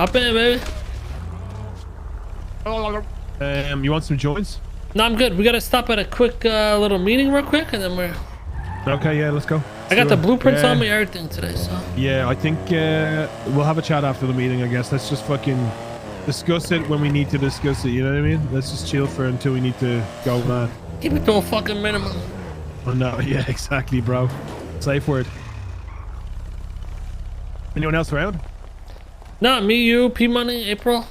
Hop in, baby. You want some joints? No, I'm good. We gotta stop at a quick little meeting real quick, and then we're... Okay, yeah, let's go. I got the blueprints on me, everything today, so... Yeah, I think we'll have a chat after the meeting, I guess. Let's just fucking discuss it when we need to discuss it, you know what I mean? Let's just chill for until we need to go, man. Keep it to a fucking minimum. Oh, no, yeah, exactly, bro. Safe word. Anyone else around? No, me, you, P-Money, April.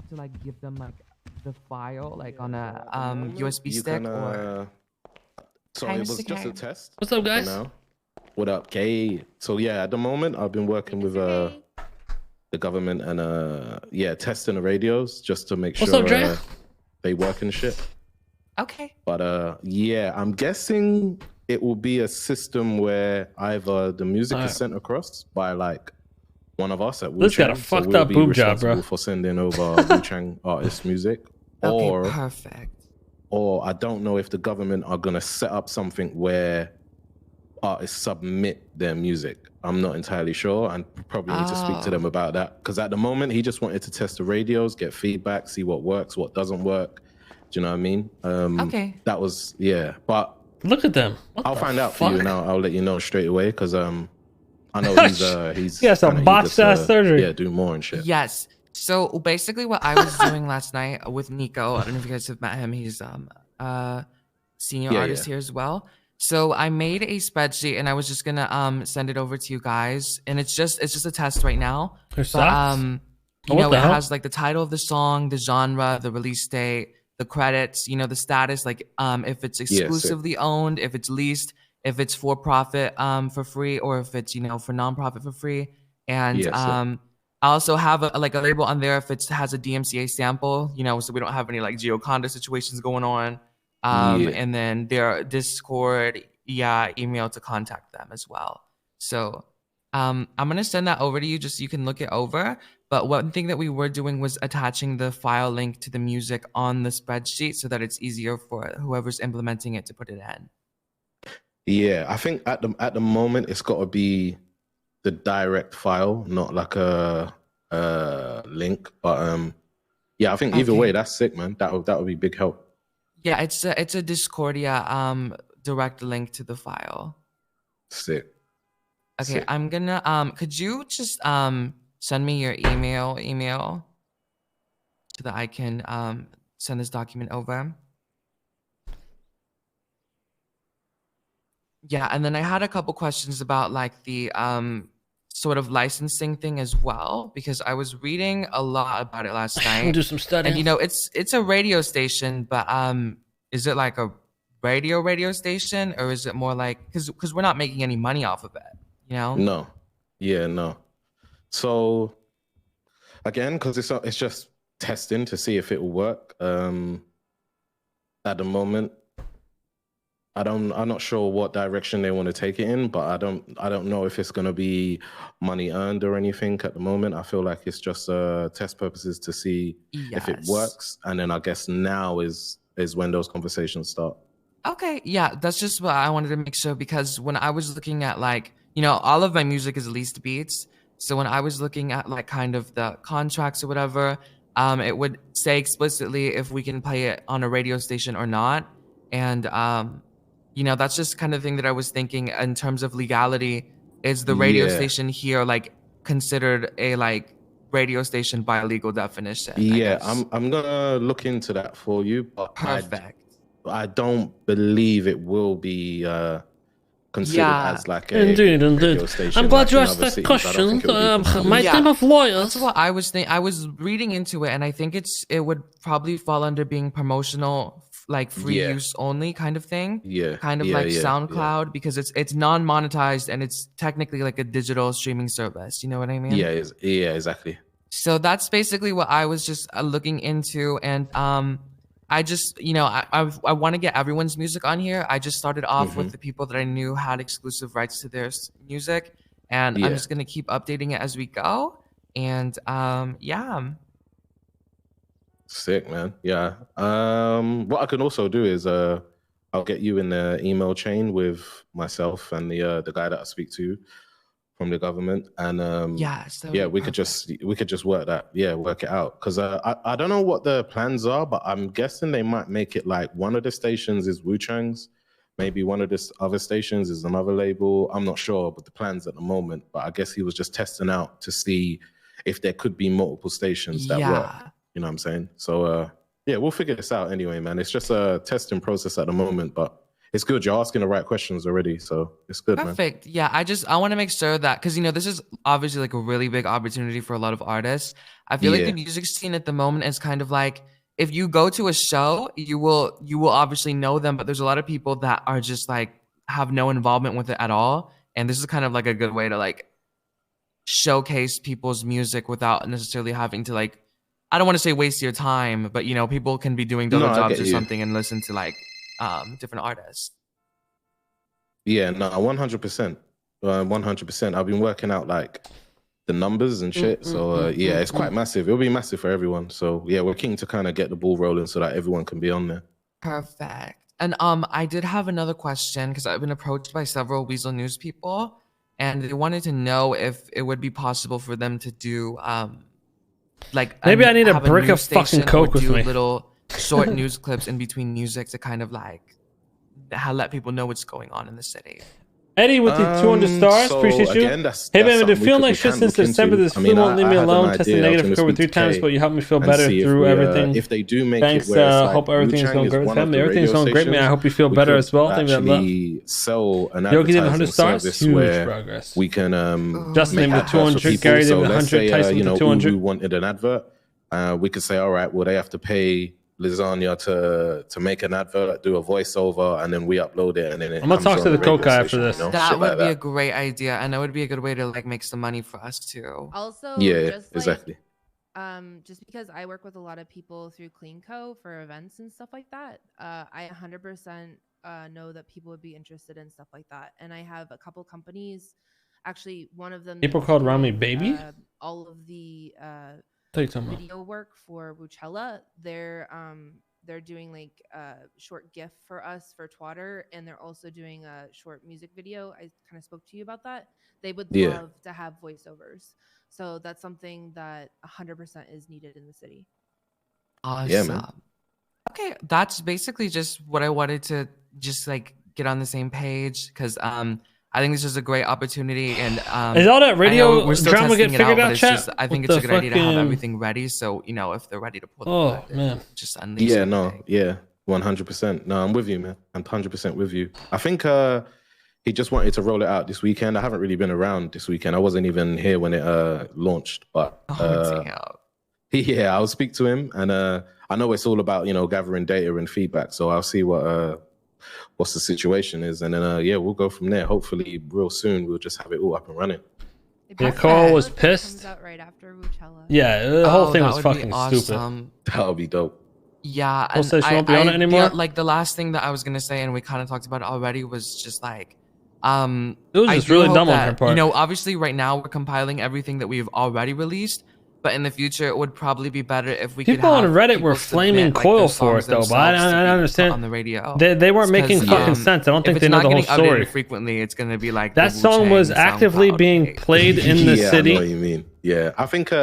To like give them like the file like on a USB stick or sorry, it was just a test. What's up, guys? What up, Kay? So yeah, at the moment I've been working with the government and yeah, testing the radios just to make sure they work and shit. Okay. But yeah, I'm guessing it will be a system where either the music is sent across by like one of us at WuChang. This got a fucked up boob job, bro. For sending over WuChang artist music. Okay, perfect. Or I don't know if the government are gonna set up something where artists submit their music. I'm not entirely sure, and probably need to speak to them about that. Because at the moment, he just wanted to test the radios, get feedback, see what works, what doesn't work. Do you know what I mean? Okay. That was but look at them. I'll find out for you, and I'll let you know straight away. Because I know he's yeah, some botched ass surgery. Yeah, do more and shit. Yes. So basically, what I was doing last night with Nico, I don't know if you guys have met him. He's senior artist here as well. So I made a spreadsheet, and I was just gonna send it over to you guys. And it's just a test right now. But, you know, it has like the title of the song, the genre, the release date, the credits. You know, the status, like if it's exclusively owned, if it's leased, if it's for profit for free, or if it's, you know, for nonprofit for free. And I also have a label on there if it has a DMCA sample, you know, so we don't have any like Gioconda situations going on. And then their Discord, email to contact them as well. So I'm gonna send that over to you just so you can look it over. But one thing that we were doing was attaching the file link to the music on the spreadsheet so that it's easier for whoever's implementing it to put it in. Yeah, I think at the moment it's got to be the direct file, not like a link. But yeah, I think either way, that's sick, man. That would be big help. Yeah, it's a Discordia direct link to the file. Sick. Okay, sick. I'm gonna could you just send me your email so that I can send this document over? Yeah, and then I had a couple questions about like the sort of licensing thing as well, because I was reading a lot about it last night. Do some studying. And you know, it's a radio station, but is it like a radio station, or is it more like because we're not making any money off of it, you know? No. Yeah, no. So again, because it's just testing to see if it will work. At the moment, I'm not sure what direction they want to take it in, but I don't know if it's going to be money earned or anything at the moment. I feel like it's just test purposes to see if it works. And then I guess now is when those conversations start. Okay. Yeah. That's just what I wanted to make sure, because when I was looking at like, you know, all of my music is leased beats. So when I was looking at like kind of the contracts or whatever, it would say explicitly if we can play it on a radio station or not. And, you know, that's just kind of thing that I was thinking in terms of legality. Is the radio station here like considered a like radio station by a legal definition? Yeah, I'm gonna look into that for you. But perfect. I don't believe it will be considered as like a radio station. I'm glad like you asked that question. My team of lawyers. That's what I was thinking. I was reading into it, and I think it would probably fall under being promotional, like free use only kind of thing. Yeah. Kind of like SoundCloud, because it's non-monetized and it's technically like a digital streaming service. You know what I mean? Yeah, exactly. So that's basically what I was just looking into. And I just, you know, I want to get everyone's music on here. I just started off with the people that I knew had exclusive rights to their music. And I'm just going to keep updating it as we go. And yeah. Sick, man. Yeah. What I can also do is I'll get you in the email chain with myself and the guy that I speak to from the government, and Yes, yeah, we could just work it out, because I don't know what the plans are, but I'm guessing they might make it like one of the stations is WuChang's, maybe one of the other stations is another label. I'm not sure, but the plans at the moment. But I guess he was just testing out to see if there could be multiple stations that work. You know what I'm saying? So yeah, we'll figure this out anyway, man. It's just a testing process at the moment, but it's good. You're asking the right questions already, so it's good, Perfect. man. Yeah, I want to make sure that, because this is obviously like a really big opportunity for a lot of artists. I feel like the music scene at the moment is kind of like, if you go to a show, you will obviously know them, but there's a lot of people that are just like have no involvement with it at all. And this is kind of like a good way to like showcase people's music without necessarily having to like, I don't want to say waste your time, but people can be doing other jobs or something and listen to like different artists. Yeah, no, 100%. 100%. I've been working out like the numbers and shit. So yeah, it's quite massive. It'll be massive for everyone. So yeah, we're keen to kind of get the ball rolling so that everyone can be on there. Perfect. And I did have another question, because I've been approached by several Weasel News people, and they wanted to know if it would be possible for them to do like maybe I need a brick of fucking coke with me. Little short news clips in between music to kind of like let people know what's going on in the city. Eddie with the 200 stars, so appreciate you. Again, hey man, I've been feeling like shit since December. This flu won't leave me alone. Tested negative for COVID 3 times, but you helped me feel better through everything. If they do make thanks, it where hope everything's going great with family. Everything's going great, man. I hope you feel better as well. Thank you. Sell an Yogi did 100 stars. service Huge where progress. we can Justin make with 200, Gary did 100, Tyson with 200. Who wanted an advert, we could say, all right, well, they have to pay Lasagna to make an advert, do a voiceover, and then we upload it, and then I'm gonna talk to the coke guy after this. That would be a great idea, and that would be a good way to like make some money for us too. Also, yeah, just exactly. Just because I work with a lot of people through CleanCo for events and stuff like that, I 100% know that people would be interested in stuff like that, and I have a couple companies. Actually, one of them. People called Rami Baby. All of the video work for WuChella. They're doing like a short GIF for us for Twatter, and they're also doing a short music video. I kind of spoke to you about that. They would love to have voiceovers, so that's something that 100% is needed in the city. Awesome. Yeah, man. Okay, that's basically just what I wanted to just like get on the same page, because I think this is a great opportunity, and is all that radio we're still drama get figured out, chat? Just, I think it's a good idea to have everything ready, so if they're ready to pull the man, just unleash. Yeah, no, yeah, 100%. No, I'm with you, man. I'm 100% with you. I think he just wanted to roll it out this weekend. I haven't really been around this weekend. I wasn't even here when it launched, but yeah, I'll speak to him, and I know it's all about gathering data and feedback. So I'll see what's the situation is, and then yeah, we'll go from there. Hopefully real soon we'll just have it all up and running. Yeah, Cole was pissed. Comes out right after WuChella. Yeah, the whole thing was fucking stupid. That would be dope. Yeah, Cole says she won't be on it anymore. Like the last thing that I was gonna say, and we kind of talked about it already, was just like it was just really dumb on her part. Obviously right now we're compiling everything that we've already released, but in the future it would probably be better if we people on Reddit were flaming Coil for it though, but I don't understand. On the radio, they weren't making fucking sense. I don't think they know the whole story. Frequently, it's gonna be like that song was actively being played in the city. I know what you mean. Yeah, I think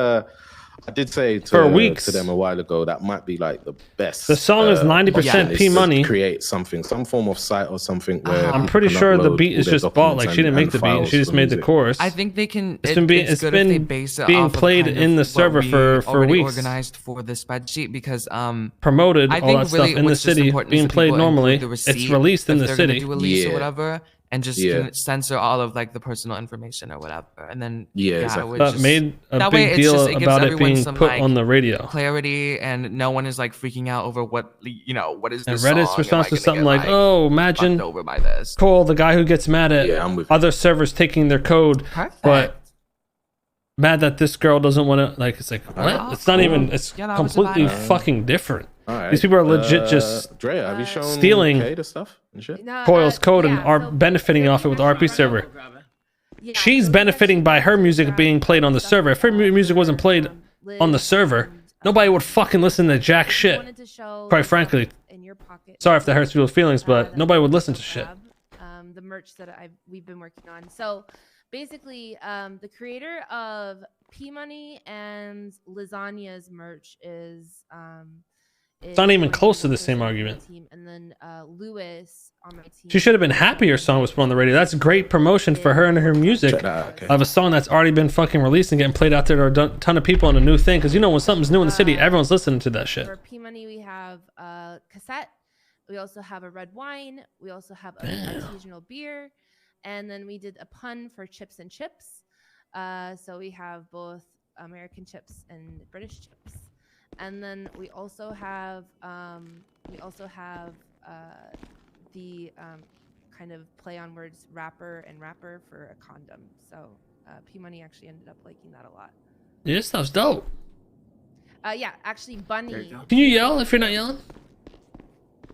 I did say for weeks to them a while ago that might be like the best. The song is 90% P Money. Create something, some form of site or something where I'm pretty sure the beat is just bought. Like she didn't make the beat, she just made the chorus. I think they can. It's been being played in the server for weeks. Organized for the spreadsheet because promoted all that stuff in the city, being played normally. It's released in the city. Or whatever. And just censor all of like the personal information or whatever, and then exactly. But made a big deal about it being put on the radio. Clarity, and no one is like freaking out over what what is. And Reddit's response was something like, "Oh, imagine over by this. Cole, the guy who gets mad at other servers taking their code, but mad that this girl doesn't want to like." It's like what? It's not even. It's completely fucking different. Right. These people are legit just Drea, have you shown stealing the stuff and shit? Coil's code and are benefiting off it with the RP server. she's benefiting by her music being played on the server. If her music wasn't played on the server, nobody would fucking listen to jack shit. Quite frankly. Sorry if that hurts people's feelings, but nobody would listen to shit. The merch that we've been working on. So basically, the creator of P Money and Lasagna's merch is it's not even close to the same argument. And then Lewis on my team. She should have been happy her song was put on the radio. That's great promotion for her and her music of a song that's already been fucking released and getting played out there to a ton of people on a new thing. Because you know when something's new in the city, everyone's listening to that shit. For P Money, we have a cassette. We also have a red wine. We also have a artisanal beer. And then we did a pun for chips and chips. So we have both American chips and British chips. And then we also have the kind of play on words rapper and rapper for a condom. So P Money actually ended up liking that a lot. Yeah, this stuff's dope. Yeah, actually Bunny. Can you yell if you're not yelling?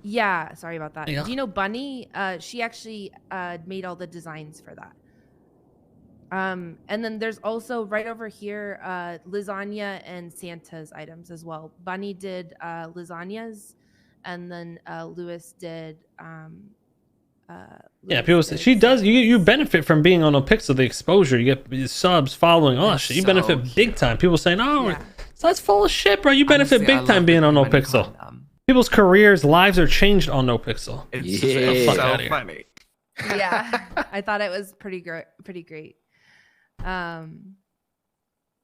Yeah, sorry about that. Yeah. Do you know Bunny? She actually made all the designs for that. And then there's also right over here lasagna and Santa's items as well. Bunny did lasagnas, and then Lewis did. Yeah, people say she does. You benefit from being on NoPixel. The exposure, you get subs, following. Oh shit, you benefit big time. People saying, "Oh, that's full of shit, bro." You benefit big time being on NoPixel. People's careers, lives are changed on NoPixel. It's so funny. Yeah, I thought it was pretty great.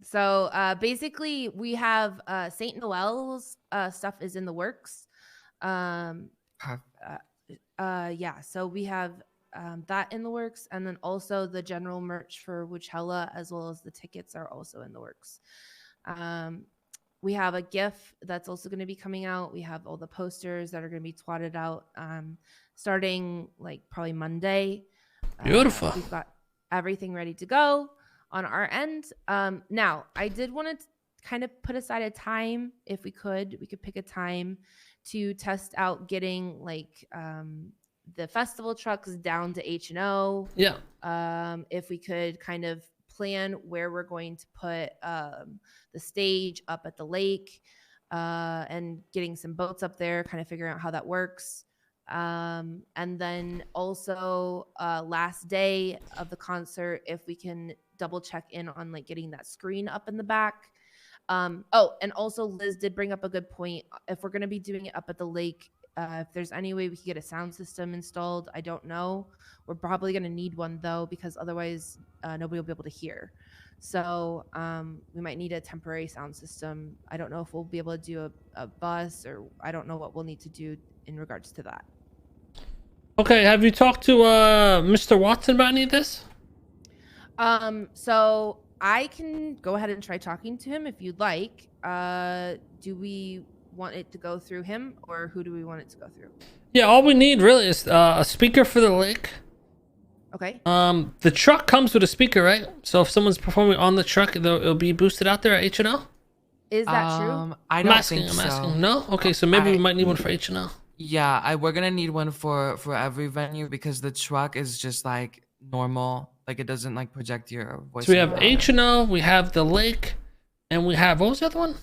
So basically we have Saint Noel's stuff is in the works. Yeah, so we have that in the works, and then also the general merch for WuChang as well as the tickets are also in the works. We have a GIF that's also going to be coming out. We have all the posters that are going to be twatted out starting like probably Monday. Beautiful. We've got everything ready to go on our end. Now, I did want to kind of put aside a time. If we could pick a time to test out getting like the festival trucks down to H&O. Yeah. If we could kind of plan where we're going to put the stage up at the lake and getting some boats up there, kind of figuring out how that works. And then also last day of the concert, if we can double check in on like getting that screen up in the back. Oh, and also Liz did bring up a good point. If we're going to be doing it up at the lake, if there's any way we could get a sound system installed, I don't know. We're probably going to need one though, because otherwise nobody will be able to hear. So we might need a temporary sound system. I don't know if we'll be able to do a bus, or I don't know what we'll need to do in regards to that. Okay, have you talked to Mr. Watson about any of this? So I can go ahead and try talking to him if you'd like. Do we want it to go through him, or who do we want it to go through? Yeah, all we need really is a speaker for the lake. Okay. The truck comes with a speaker, right? So if someone's performing on the truck, it'll be boosted out there at H&O? Is that true? I don't think so. I'm asking. No? Okay, so maybe we might need one for H&O. Yeah, we're gonna need one for every venue, because the truck is just like normal, like it doesn't like project your voice. So we have H&O, we have the lake, and we have, what was the other one?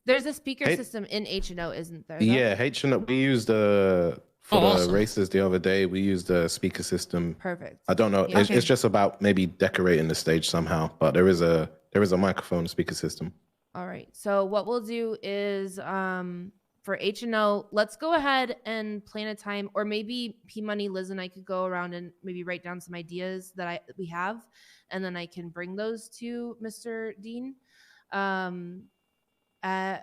There's a speaker system in H&O, isn't there? Yeah, H&O. We used for the races the other day. We used a speaker system. Perfect. I don't know. Yeah, it's just about maybe decorating the stage somehow, but there is a microphone speaker system. All right. So what we'll do is for H&O, let's go ahead and plan a time, or maybe P Money, Liz, and I could go around and maybe write down some ideas that we have, and then I can bring those to Mr. Dean.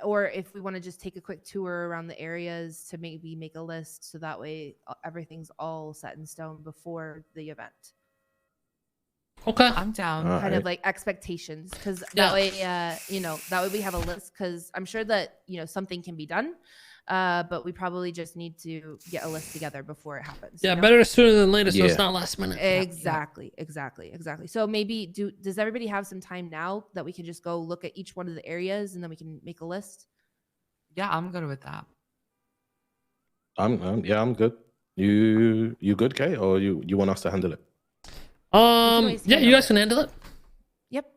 Or if we want to just take a quick tour around the areas to maybe make a list, so that way everything's all set in stone before the event. Okay, I'm down. Kind of like expectations, because that way, that way we have a list. Because I'm sure that something can be done, but we probably just need to get a list together before it happens. Yeah, better sooner than later, so it's not last minute. Exactly. So maybe does everybody have some time now that we can just go look at each one of the areas and then we can make a list? Yeah, I'm good with that. I'm good. You good, Kay, or you want us to handle it? Yeah, you guys can handle it. Yep.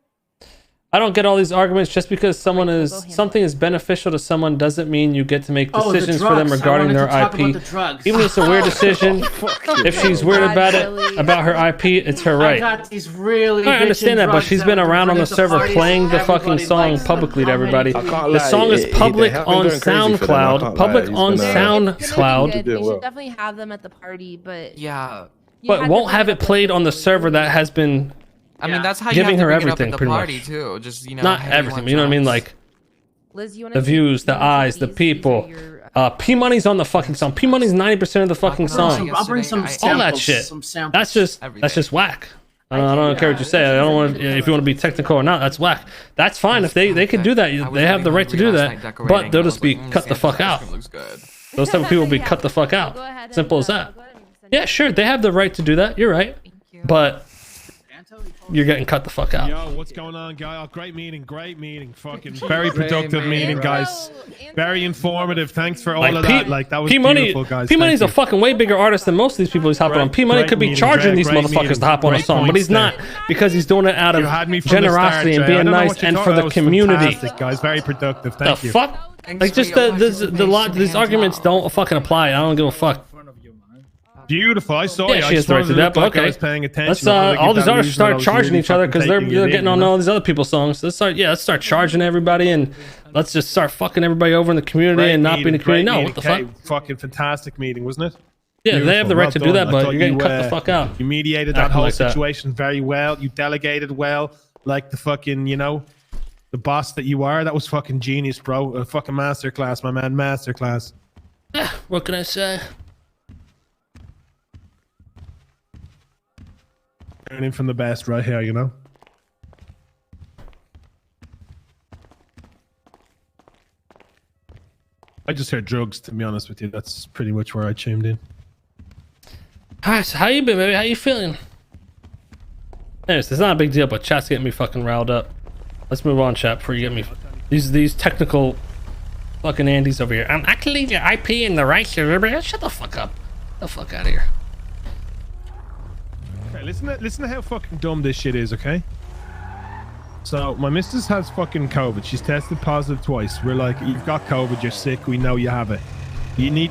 I don't get all these arguments. Just because something is beneficial to someone doesn't mean you get to make decisions for them regarding their IP. Even if it's a weird decision, if she's weird about it, about her IP, it's her right. I got these really I understand that, but she's been around on the server playing the fucking song publicly to everybody. The song is public on SoundCloud. Public on SoundCloud. You should definitely have them at the party, but yeah. But won't have it played on the server that has been. I mean, that's how giving you have her to bring everything, it up at the pretty party much. too. Just Not everything, you know what I mean? Like Liz, you the views, the eyes, the people. P Money's on the fucking song. P Money's 90% of the fucking song. I'll bring some samples, all that shit. Some samples. That's just whack. I don't care what you say. I don't want if you want to be technical or not. That's whack. That's fine if they can do that. They have the right to do that. But they'll just be cut the fuck out. Those type of people will be cut the fuck out. Simple as that. Yeah, sure. They have the right to do that. You're right. But you're getting cut the fuck out. Yo, what's going on, guy? Oh, great meeting. Fucking very productive meeting, guys. Very informative. Thanks for all of that. Like, that was beautiful, guys. P Money's a fucking way bigger artist than most of these people he's hopping on. P Money could be charging these motherfuckers to hop on a song, but he's not, because he's doing it out of generosity and being nice and for the community. Guys, very productive. Thank you. The fuck? Like, just these arguments don't fucking apply. I don't give a fuck. Beautiful. I saw you. Yeah, she has the right to that, but okay. I was paying attention. Let's all these artists start charging each other because they're getting on all these other people's songs. Let's start charging everybody, and let's just start fucking everybody over in the community and not be in the community. No, what the fuck? Fucking fantastic meeting, wasn't it? Yeah, they have the right to do that, but you're getting cut the fuck out. You mediated that whole situation very well. You delegated well, like the fucking, the boss that you are. That was fucking genius, bro. A fucking masterclass, my man. Masterclass. What can I say? Learning from the best right here, I just heard drugs, to be honest with you. That's pretty much where I tuned in. Alright, so how you been, baby? How you feeling? Anyways, it's not a big deal, but chat's getting me fucking riled up. Let's move on, chat, before you get me these technical fucking Andes over here. I can leave your IP in the right server. Shut the fuck up. Get the fuck out of here. Okay, listen to how fucking dumb this shit is, okay? So, my missus has fucking COVID. She's tested positive twice. We're like, you've got COVID, you're sick, we know you have it. You need